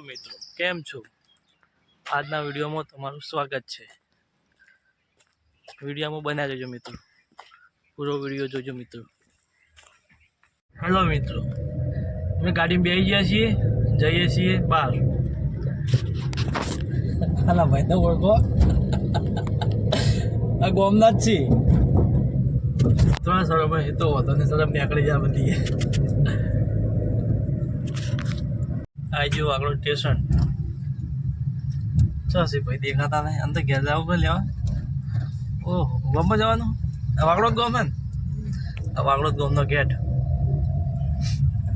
મિત્રો કેમ છો? આજના વિડીયોમાં તમારું સ્વાગત છે. વિડીયોમાં બન્યા રહેજો મિત્રો, પૂરો વિડીયો જોજો મિત્રો. હેલો મિત્રો, અમે ગાડીમાં બેસી ગયા છીએ, જઈએ છીએ બહાર. હાલા ભાઈ તો ઓળખો, આ ગોમનાથ છે. થોડા સર ભાઈ તો હતો ને સર નીકળી જાય બધી. આ જો આગળ સ્ટેશન છે ભાઈ, દેખાતા નહીં. અંદર ઘેર જવું પડે લેવા. ઓહો, ગામમાં જવાનું? આ વાગડો જ ગામ ને? આ વાગડો જ ગામનો ગેટ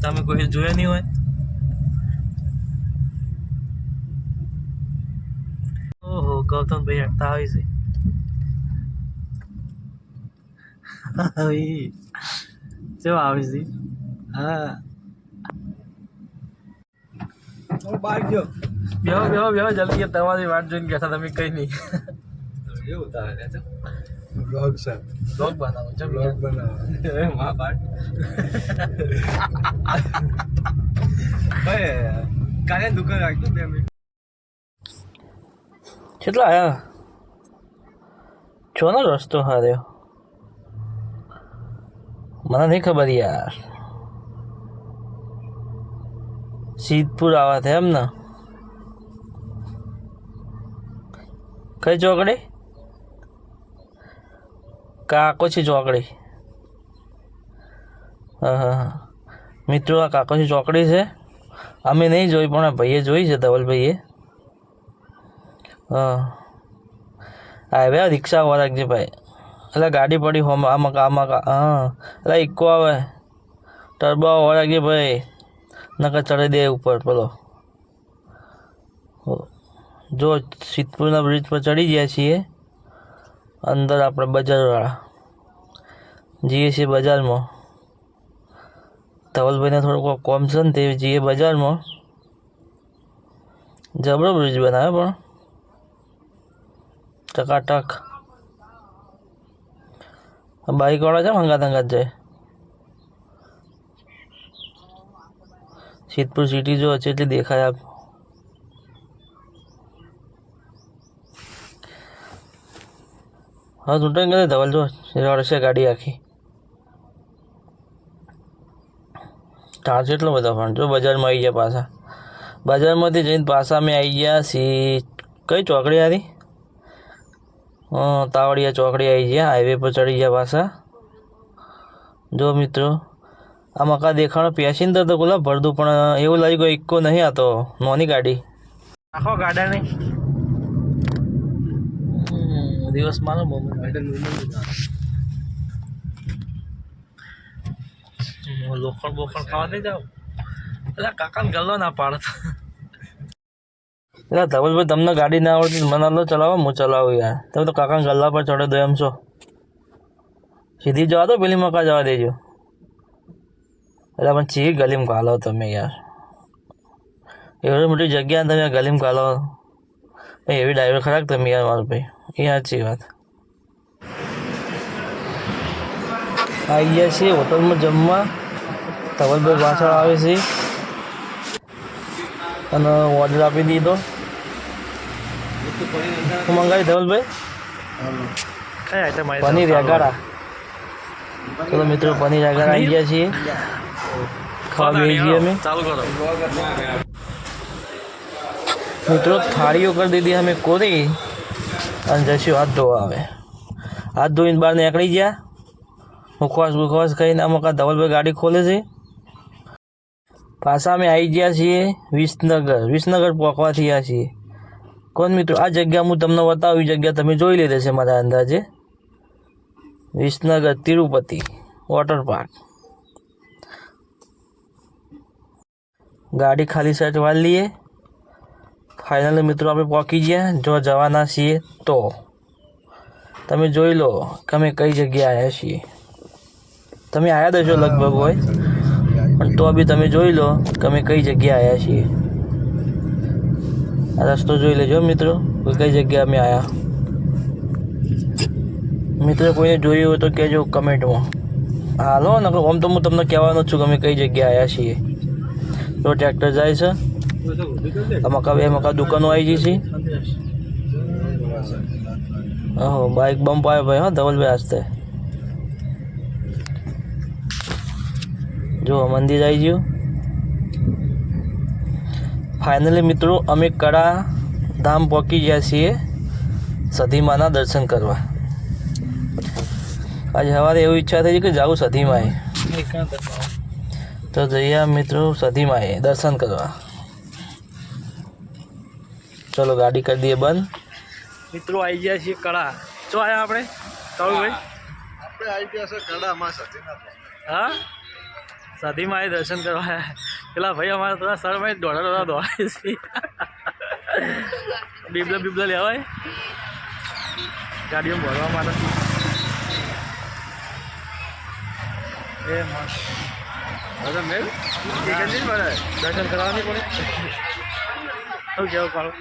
તમે કોઈ જોયા નહીં હોય. ઓહો, ગૌતમ ભાઈ હટતા આવી છે. કેવા આવી છે? હા, બાર ગયો બેહો બેહો બેહો જલ્દી. તમારી વાટ જોઈને ગયા તમે કઈ નહીં. એવું તારે બ્લોગ છે, બ્લોગ બનાવો છે, બ્લોગ બનાવો મા બાટ કાલે દુકાન રાખજો 2 મિનિટ. કેટલા આયા છો નો રસ્તો હાર્યો? મને નહીં ખબર યાર. સિદ્ધપુર આવા છે એમ ને? કઈ ચોકડી? કાકોછી ચોકડી. હા હા હા મિત્રો, આ કાકોછી ચોકડી છે. અમે નહીં જોઈ પણ ભાઈએ જોઈ છે, ધવલભાઈએ. હા, આવે રિક્ષા વાળા છે ભાઈ. એટલે ગાડી પડી હોમ આમાં હા, એટલે ઇકો આવે ટર્બો વાળા કે ભાઈ નકર ચડી દે ઉપર પેલો. જો સિદ્ધપુરના બ્રિજ પર ચડી ગયા છીએ. અંદર આપણે બજારવાળા જઈએ છીએ બજારમાં. ધવલભાઈને થોડુંક કોમ છે ને તે જઈએ બજારમાં. જબરો બ્રિજ બનાવે પણ ટકાટક. બાઈકવાળા છે હંગાત હંગાત જાય. સિદ્ધપુર સિટી જો છે એટલે દેખાય આપ. હા ચૂંટણી કરે ધવલ જો રડશે ગાડી આખી. ચાર્જ એટલો બધો પણ જો બજારમાં આવી ગયા પાછા. બજારમાંથી જઈને પાછા અમે આવી ગયા કઈ ચોકડી આવી? તાવડિયા ચોકડી આવી ગયા. હાઈવે પર ચડી ગયા પાછા. જો મિત્રો, આ મકા દેખાણો પેસેન્જર તો બોલા ભરતું, પણ એવું લાગ્યું કે ઇક્કો નહીં, આ તો નોની ગાડી. આખો ગાડા નહીં દિવસ મારો લોખંડ બોખંડ ખાવા નહીં જાવ. એટલે કાકાને ગલ્લો ના પાડતો. એટલે ધવલભાઈ તમને ગાડી ના આવડતી મને લો ચલાવો, હું ચલાવું યાર. તમે તો કાકાને ગલ્લા પર ચડે દો એમ છો. સીધી જવા દો, પેલી મકા જવા દેજો. એટલે પણ ચી ગલીમ કાલો તમે યાર. એવી મોટી જગ્યા તમે ગલીમ કાલો. એવી ડ્રાઈવર ખરાક તમે યાર મારો ભાઈ. એ સાચી વાત. આવી ગયા છીએ હોટલમાં જમવા. ધવલભાઈ પાછળ આવે છે અને ઓર્ડર આપી દીધો. હું મંગાવી ધવલભાઈ કઈ આઈટમ? પનીર એગાડા. ચલો મિત્રો, પનીર એગાડા આવી ગયા છીએ. ખાવા બેસી જઈએ અમે. ચાલુ કરો મિત્રો. થાળીઓ કરી દીધી અમે કોરી અને જઈશું હાથ ધોવા. આવે હાથ ધોઈને બહાર નીકળી ગયા. મુખવાસ ખાઈને અમુક ધવલભાઈ ગાડી ખોલે છે. પાછા અમે આવી ગયા છીએ વિસનગર પહોંચવા થયા છીએ. કોણ મિત્રો, આ જગ્યા હું તમને બતાવું. એ જગ્યા તમે જોઈ લીધી છે મારા અંદાજે. Visnagar Tirupati water park. ગાડી ખાલી સાઈડ વાળી લઈએ. ફાઇનલી મિત્રો આપણે પહોંચી ગયા. જો જવાના છીએ તો તમે જોઈ લો કે અમે કઈ જગ્યાએ આવ્યા છીએ. તમે આવ્યા દેશો લગભગ હોય, પણ તો બી તમે જોઈ લો કે અમે કઈ જગ્યાએ આવ્યા છીએ. આ રસ્તો જોઈ લેજો મિત્રો, કઈ જગ્યાએ અમે આવ્યા. મિત્રો કોઈને જોયું હોય તો કહેજો કમેન્ટમાં. હાલો ને, આમ તો હું તમને કહેવાનો છું કે અમે કઈ જગ્યાએ આવ્યા છીએ. તો ટ્રેક્ટર જાય છે. આ મકા બે મકા દુકાનો આવી ગઈ છે. ઓહો બાઇક બમ્પ આવ્યો ભાઈ. હા ધવલભાઈ આસ્તે જો મંદિર આવી ગયું. ફાઇનલી મિત્રો અમે કડા ધામ પહોંચી ગયા છીએ સધીમાના દર્શન કરવા. આજે સવારે એવી ઈચ્છા થઈ કે જાઉં સધીમાએ, તો જઈએ મિત્રો સધીમાએ દર્શન કરવા. ચલો ગાડી કરી દઈએ બંધ. મિત્રો આવી ગયા છીએ કડા. શું આવ્યા આપણે ભાઈ? આપણે આવી ગયા છે કડામાં સતીનાથ. હા સધીમાએ દર્શન કરવા આવ્યા. પેલા ભાઈ અમારા થોડા સરમાં દોડા દોડાય છે. બીબલા લેવાય ગાડીઓ ભરવા માટે. એ મસ્ત મેં દર્શન કરવાની પડે. શું કેવું કાળું?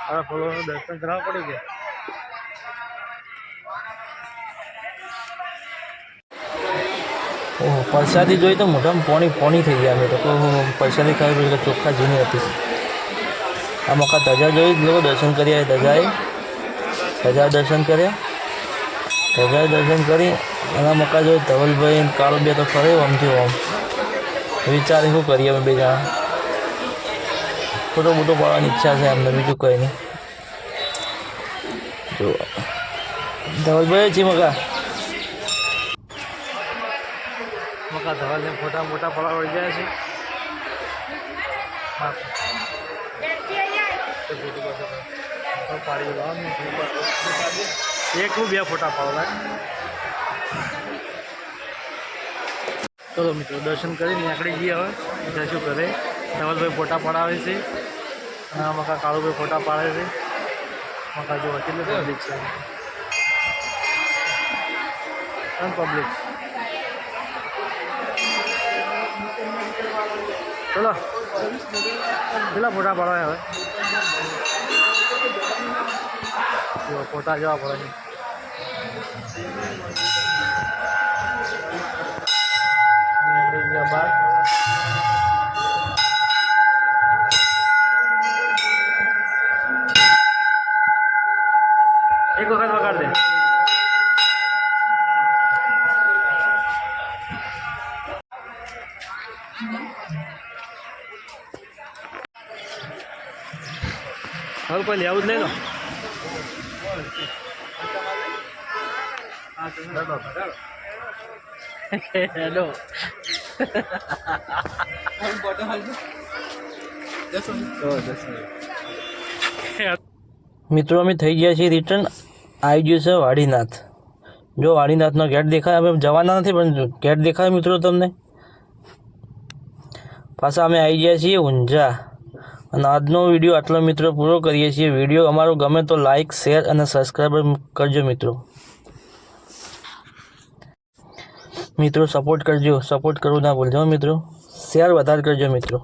હવે ફોલોનું દર્શન કરવા પડે કે ઓહો પરસાદી જોઈ તો મોઢામાં પોણી થઈ ગયા. અમે તો પરસાદી ખાવી એટલે ચોખ્ખા ઝીણી હતી. આ મકા ધજા જોઈ લોકો દર્શન કર્યા. ધજા દર્શન કર્યા. ધજા દર્શન કરી અને મકા જોઈ. ધવલભાઈ કાળો બે તો ફરે આમથી આમ વિચારે શું કરીએ અમે બે જણા. ફોટો મોટો પાડવાની ઈચ્છા છે અમને, બીજું કંઈ નહીં. જો ધવલભાઈ છે મકા ધવલને ફોટા મોટા પાડવા વળી જાય છે. એક બે ફોટા પાડવા. ચલો મિત્રો દર્શન કરી નીકળી જઈએ. હવે જશું કરે. ધવલભાઈ ફોટા પડાવે છે અને આ મકા કાળુભાઈ ફોટા પાડે છે. મકા જોવા કેટલી પબ્લિક છે. પબ્લિક ચલો કેટલા ફોટા પાડવા. હવે ફોટા જવા પડે. બાર એક વખત વગાડ દે. હવે કોઈ લેવું જ નહીં તો હેલો મિત્રો અમે થઈ ગયા છીએ રિટર્ન. આવી ગયું છે વાડીનાથ. જો વાડીનાથનો ગેટ દેખાય. અમે જવાના નથી પણ ગેટ દેખાય મિત્રો તમને. પાછા અમે આવી ગયા છીએ ઊંઝા. અને આજનો વિડીયો આટલો મિત્રો પૂરો કરીએ છીએ. વિડીયો અમારો ગમે તો લાઇક શેર અને સબસ્ક્રાઈબ કરજો મિત્રો. મિત્રો સપોર્ટ કરજો. સપોર્ટ કરવું ના ભૂલજો મિત્રો. શેર વધારે કરજો મિત્રો.